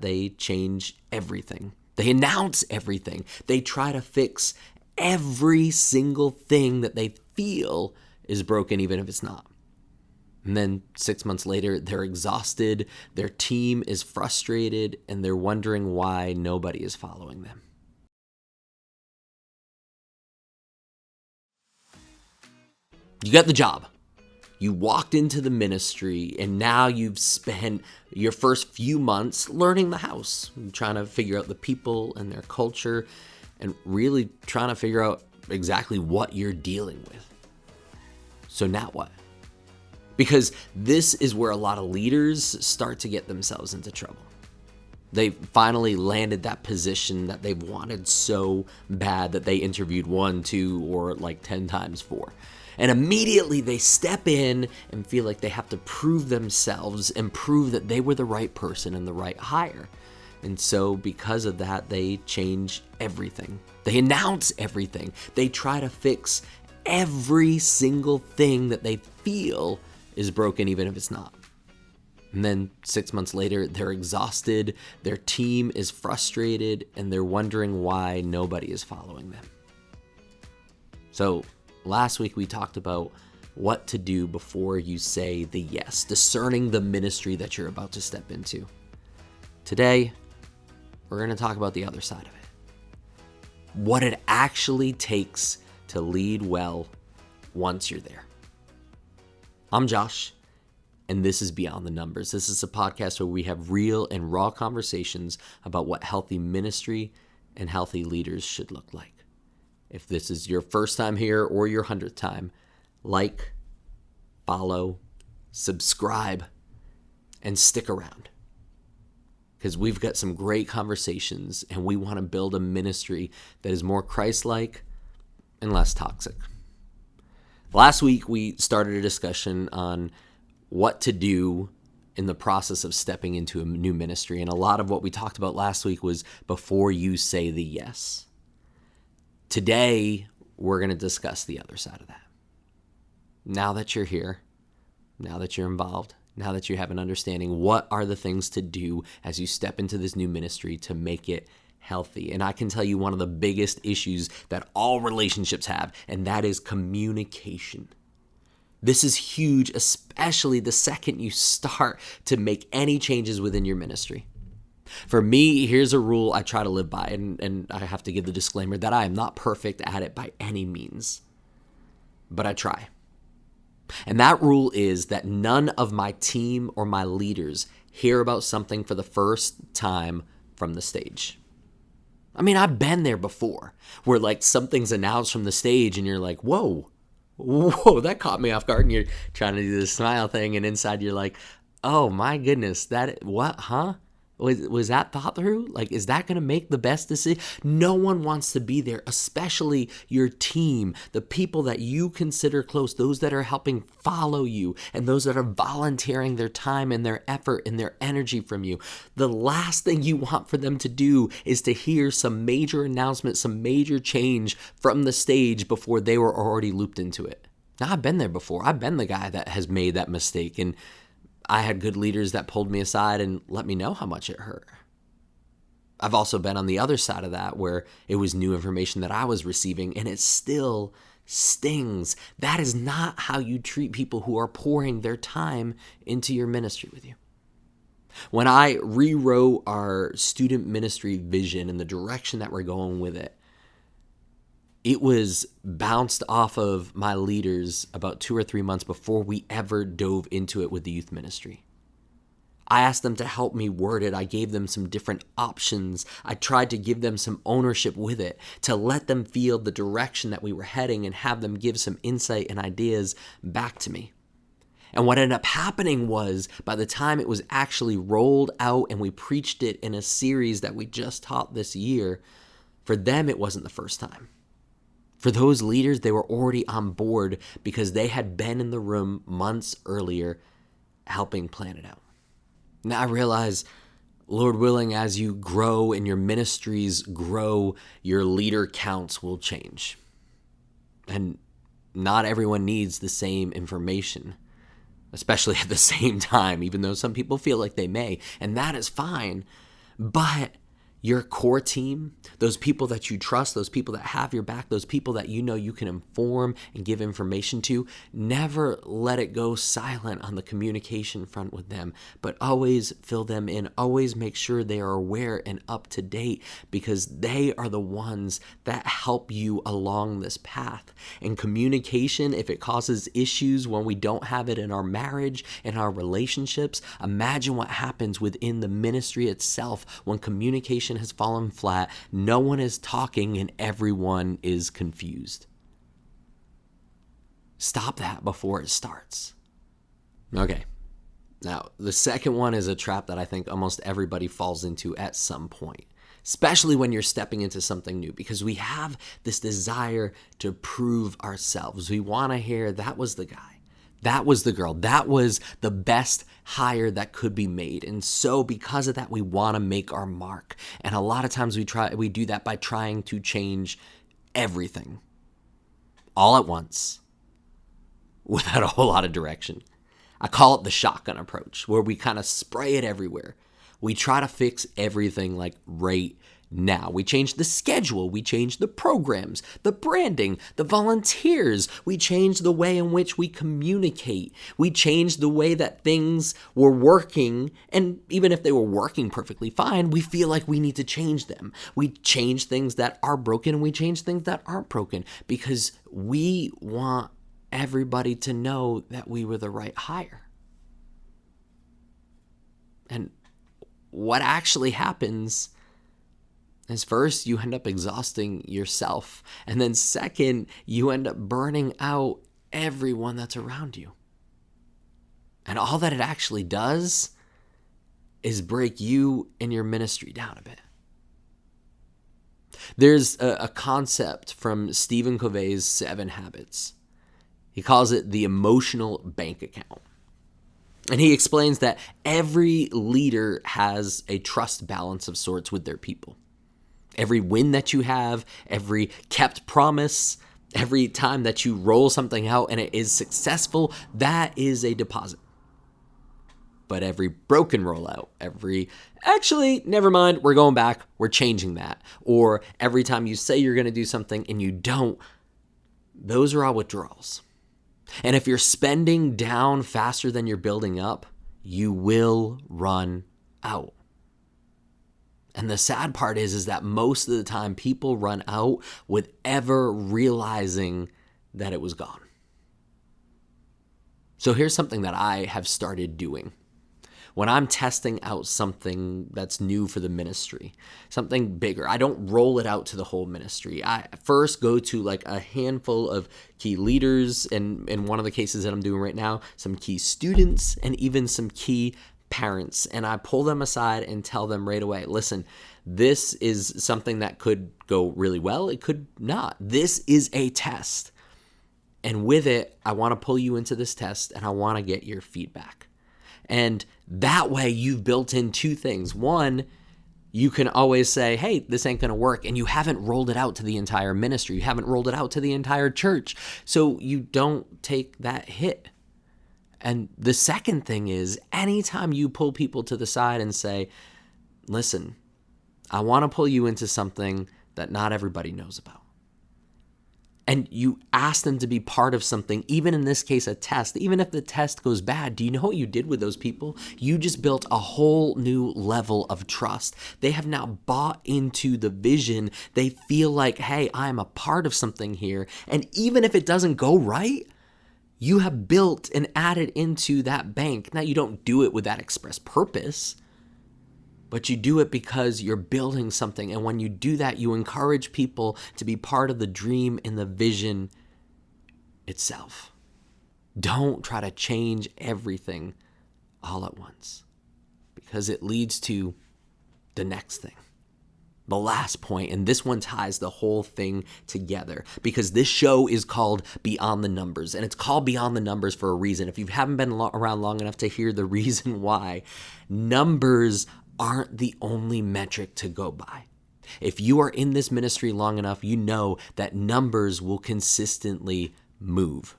that, they change everything. They announce everything. They try to fix every single thing that they feel is broken, even if it's not. And then 6 months later, they're exhausted, their team is frustrated, and they're wondering why nobody is following them. You got the job. You walked into the ministry, and now you've spent your first few months learning the house, trying to figure out the people and their culture, and really trying to figure out exactly what you're dealing with. So now what? Because this is where a lot of leaders start to get themselves into trouble. They finally landed that position that they've wanted so bad that they interviewed 1, 2, or 10 times for. And immediately they step in and feel like they have to prove themselves and prove that they were the right person and the right hire. And so because of that, they change everything. They announce everything. They try to fix every single thing that they feel is broken, even if it's not. And then 6 months later, they're exhausted, their team is frustrated, and they're wondering why nobody is following them. So last week we talked about what to do before you say the yes, discerning the ministry that you're about to step into. Today, we're going to talk about the other side of it. What it actually takes to lead well once you're there. I'm Josh, and this is Beyond the Numbers. This is a podcast where we have real and raw conversations about what healthy ministry and healthy leaders should look like. If this is your first time here or your 100th time, like, follow, subscribe, and stick around. Because we've got some great conversations, and we want to build a ministry that is more Christ-like and less toxic. Last week, we started a discussion on what to do in the process of stepping into a new ministry. And a lot of what we talked about last week was before you say the yes. Today, we're going to discuss the other side of that. Now that you're here, now that you're involved, now that you have an understanding, what are the things to do as you step into this new ministry to make it healthy? And I can tell you one of the biggest issues that all relationships have, and that is communication. This is huge, especially the second you start to make any changes within your ministry. For me, here's a rule I try to live by, and I have to give the disclaimer that I am not perfect at it by any means, but I try. And that rule is that none of my team or my leaders hear about something for the first time from the stage. I mean, I've been there before, where something's announced from the stage and you're like, whoa, that caught me off guard. And you're trying to do the smile thing, and inside you're like, oh my goodness, what, huh? Was that thought through? Is that going to make the best decision? No one wants to be there, especially your team, the people that you consider close, those that are helping follow you, and those that are volunteering their time and their effort and their energy from you. The last thing you want for them to do is to hear some major announcement, some major change from the stage before they were already looped into it. Now, I've been there before. I've been the guy that has made that mistake, and I had good leaders that pulled me aside and let me know how much it hurt. I've also been on the other side of that, where it was new information that I was receiving, and it still stings. That is not how you treat people who are pouring their time into your ministry with you. When I rewrote our student ministry vision and the direction that we're going with it, it was bounced off of my leaders about 2 or 3 months before we ever dove into it with the youth ministry. I asked them to help me word it. I gave them some different options. I tried to give them some ownership with it, to let them feel the direction that we were heading and have them give some insight and ideas back to me. And what ended up happening was, by the time it was actually rolled out and we preached it in a series that we just taught this year, for them it wasn't the first time. For those leaders, they were already on board because they had been in the room months earlier helping plan it out. Now I realize, Lord willing, as you grow and your ministries grow, your leader counts will change. And not everyone needs the same information, especially at the same time, even though some people feel like they may. And that is fine. But your core team, those people that you trust, those people that have your back, those people that you know you can inform and give information to, never let it go silent on the communication front with them, but always fill them in. Always make sure they are aware and up to date, because they are the ones that help you along this path. And communication, if it causes issues when we don't have it in our marriage, in our relationships, imagine what happens within the ministry itself when communication has fallen flat, no one is talking, and everyone is confused. Stop that before it starts. Okay. Now, the second one is a trap that I think almost everybody falls into at some point, especially when you're stepping into something new, because we have this desire to prove ourselves. We want to hear that was the guy. That was the girl. That was the best hire that could be made. And so because of that, we want to make our mark. And a lot of times we do that by trying to change everything all at once without a whole lot of direction. I call it the shotgun approach, where we kind of spray it everywhere. We try to fix everything like right now. We change the schedule, we change the programs, the branding, the volunteers, we change the way in which we communicate, we change the way that things were working, and even if they were working perfectly fine, we feel like we need to change them. We change things that are broken, and we change things that aren't broken, because we want everybody to know that we were the right hire. And what actually happens is, first, you end up exhausting yourself. And then second, you end up burning out everyone that's around you. And all that it actually does is break you and your ministry down a bit. There's a concept from Stephen Covey's 7 Habits. He calls it the emotional bank account. And he explains that every leader has a trust balance of sorts with their people. Every win that you have, every kept promise, every time that you roll something out and it is successful, that is a deposit. But every broken rollout, actually, never mind, we're going back, we're changing that. Or every time you say you're going to do something and you don't, those are all withdrawals. And if you're spending down faster than you're building up, you will run out. And the sad part is that most of the time people run out with ever realizing that it was gone. So here's something that I have started doing. When I'm testing out something that's new for the ministry, something bigger, I don't roll it out to the whole ministry. I first go to like a handful of key leaders, and in one of the cases that I'm doing right now, some key students and even some key parents, and I pull them aside and tell them right away, listen, this is something that could go really well. It could not. This is a test. And with it, I want to pull you into this test and I want to get your feedback. And that way you've built in 2 things. One, you can always say, hey, this ain't going to work. And you haven't rolled it out to the entire ministry. You haven't rolled it out to the entire church. So you don't take that hit. And the second thing is, anytime you pull people to the side and say, listen, I want to pull you into something that not everybody knows about. And you ask them to be part of something, even in this case, a test. Even if the test goes bad, do you know what you did with those people? You just built a whole new level of trust. They have now bought into the vision. They feel like, hey, I'm a part of something here. And even if it doesn't go right, you have built and added into that bank. Now, you don't do it with that express purpose, but you do it because you're building something. And when you do that, you encourage people to be part of the dream and the vision itself. Don't try to change everything all at once, because it leads to the next thing. The last point, and this one ties the whole thing together, because this show is called Beyond the Numbers, and it's called Beyond the Numbers for a reason. If you haven't been around long enough to hear the reason why, numbers aren't the only metric to go by. If you are in this ministry long enough, you know that numbers will consistently move.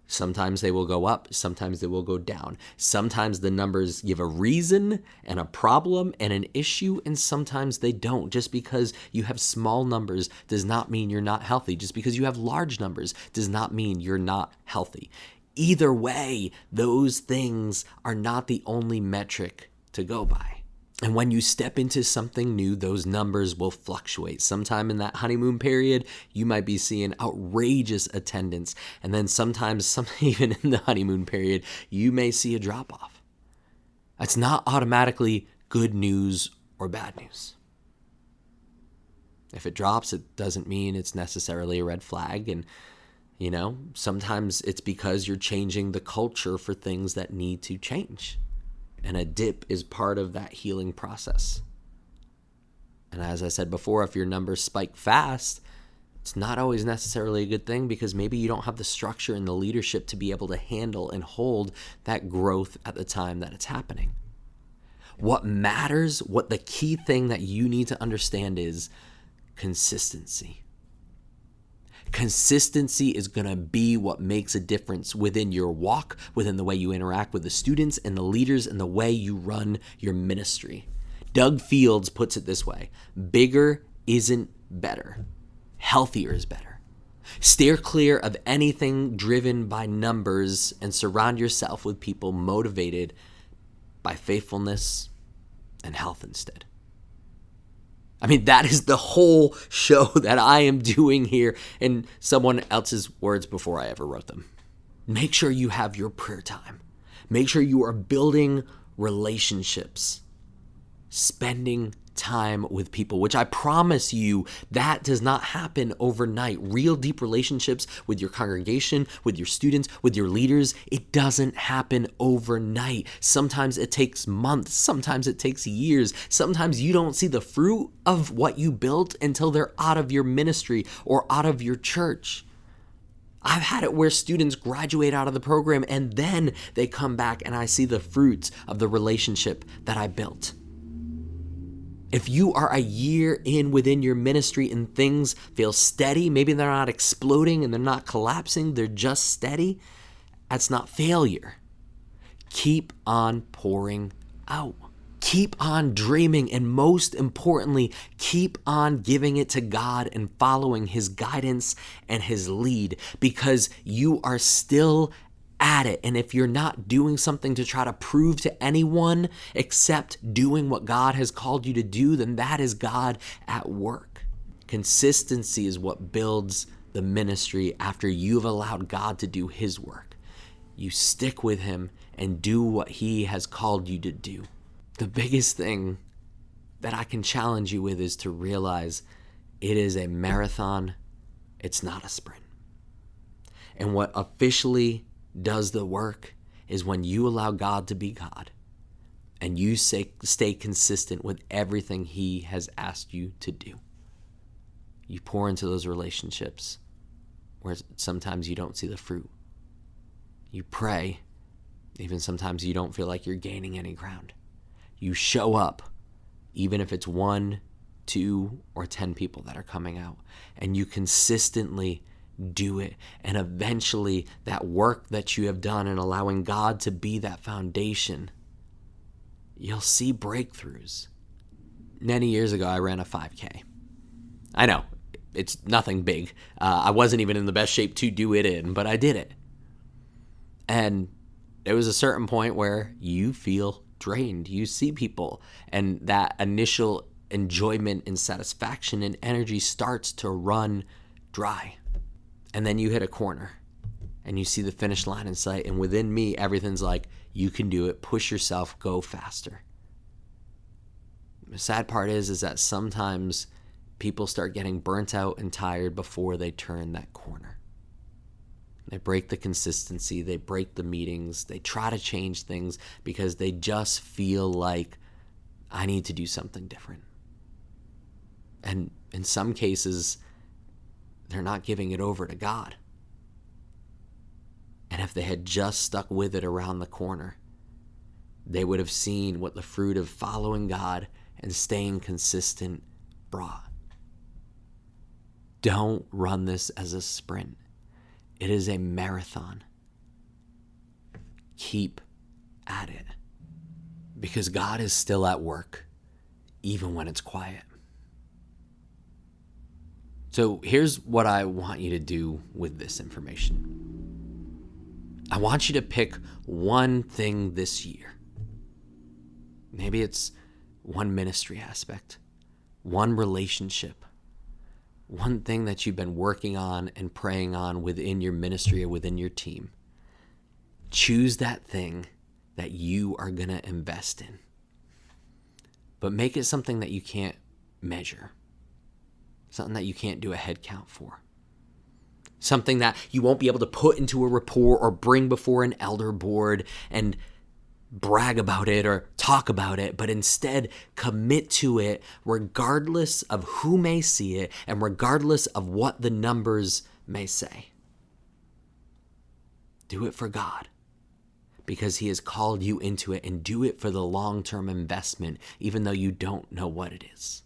Sometimes they will go up, sometimes they will go down. Sometimes the numbers give a reason and a problem and an issue, and sometimes they don't. Just because you have small numbers does not mean you're not healthy. Just because you have large numbers does not mean you're not healthy. Either way, those things are not the only metric to go by. And when you step into something new, those numbers will fluctuate. Sometime in that honeymoon period, you might be seeing outrageous attendance. And then sometimes, even in the honeymoon period, you may see a drop off. That's not automatically good news or bad news. If it drops, it doesn't mean it's necessarily a red flag. And, sometimes it's because you're changing the culture for things that need to change. And a dip is part of that healing process. And as I said before, if your numbers spike fast, it's not always necessarily a good thing, because maybe you don't have the structure and the leadership to be able to handle and hold that growth at the time that it's happening. What matters, what the key thing that you need to understand is consistency. Consistency is going to be what makes a difference within your walk, within the way you interact with the students and the leaders, and the way you run your ministry. Doug Fields puts it this way: bigger isn't better. Healthier is better. Steer clear of anything driven by numbers and surround yourself with people motivated by faithfulness and health instead. That is the whole show that I am doing here in someone else's words before I ever wrote them. Make sure you have your prayer time. Make sure you are building relationships, spending time with people, which I promise you that does not happen overnight. Real deep relationships with your congregation, with your students, with your leaders, it doesn't happen overnight. Sometimes it takes months, sometimes it takes years. Sometimes you don't see the fruit of what you built until they're out of your ministry or out of your church. I've had it where students graduate out of the program and then they come back and I see the fruits of the relationship that I built. If you are a year in within your ministry and things feel steady, maybe they're not exploding and they're not collapsing, they're just steady, that's not failure. Keep on pouring out. Keep on dreaming, and most importantly, keep on giving it to God and following His guidance and His lead, because you are still at it. And if you're not doing something to try to prove to anyone except doing what God has called you to do, then that is God at work. Consistency is what builds the ministry after you've allowed God to do His work. You stick with Him and do what He has called you to do. The biggest thing that I can challenge you with is to realize it is a marathon, it's not a sprint. And what officially does the work is when you allow God to be God and you stay consistent with everything He has asked you to do. You pour into those relationships where sometimes you don't see the fruit. You pray, even sometimes you don't feel like you're gaining any ground. You show up, even if it's 1, 2, or 10 people that are coming out, and you consistently do it. And eventually that work that you have done and allowing God to be that foundation, you'll see breakthroughs. Many years ago, I ran a 5K. I know, it's nothing big. I wasn't even in the best shape to do it in, but I did it. And there was a certain point where you feel drained. You see people, and that initial enjoyment and satisfaction and energy starts to run dry. And then you hit a corner and you see the finish line in sight. And within me, everything's like, you can do it. Push yourself, go faster. The sad part is that sometimes people start getting burnt out and tired before they turn that corner. They break the consistency. They break the meetings. They try to change things because they just feel like, I need to do something different. And in some cases, they're not giving it over to God. And if they had just stuck with it around the corner, they would have seen what the fruit of following God and staying consistent brought. Don't run this as a sprint. It is a marathon. keep at it, because God is still at work, even when it's quiet. So here's what I want you to do with this information. I want you to pick one thing this year. Maybe it's one ministry aspect, one relationship, one thing that you've been working on and praying on within your ministry or within your team. Choose that thing that you are going to invest in, but make it something that you can't measure, something that you can't do a head count for, something that you won't be able to put into a report or bring before an elder board and brag about it or talk about it, but instead commit to it regardless of who may see it and regardless of what the numbers may say. Do it for God, because He has called you into it, and do it for the long-term investment, even though you don't know what it is.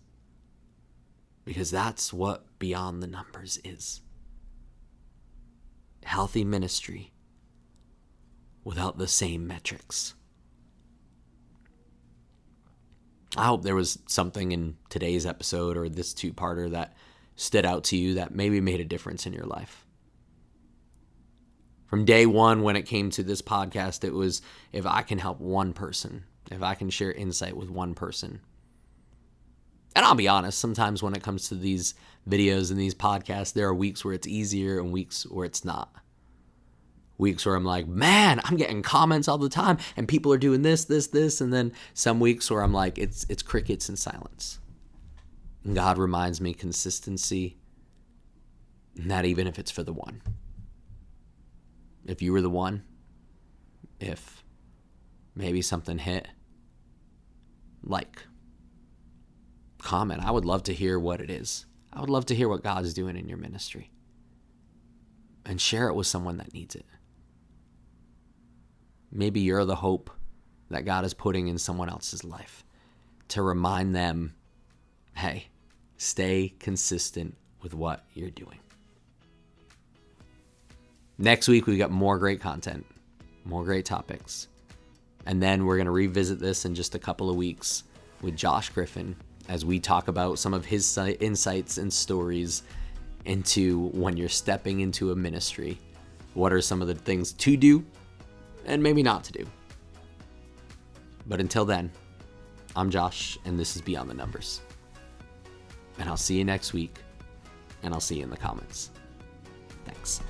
Because that's what beyond the numbers is. Healthy ministry without the same metrics. I hope there was something in today's episode or this two-parter that stood out to you that maybe made a difference in your life. From day one, when it came to this podcast, it was, if I can help one person, if I can share insight with one person. And I'll be honest, sometimes when it comes to these videos and these podcasts, there are weeks where it's easier and weeks where it's not. Weeks where I'm like, man, I'm getting comments all the time and people are doing this. And then some weeks where I'm like, it's crickets and silence. And God reminds me consistency, not even if it's for the one. If you were the one, if maybe something hit, comment. I would love to hear what it is. I would love to hear what God's doing in your ministry. And share it with someone that needs it. Maybe you're the hope that God is putting in someone else's life to remind them, hey, stay consistent with what you're doing. Next week, we've got more great content, more great topics. And then we're going to revisit this in just a couple of weeks with Josh Griffin as we talk about some of his insights and stories into when you're stepping into a ministry. What are some of the things to do and maybe not to do? But until then, I'm Josh, and this is Beyond the Numbers. And I'll see you next week, and I'll see you in the comments. Thanks.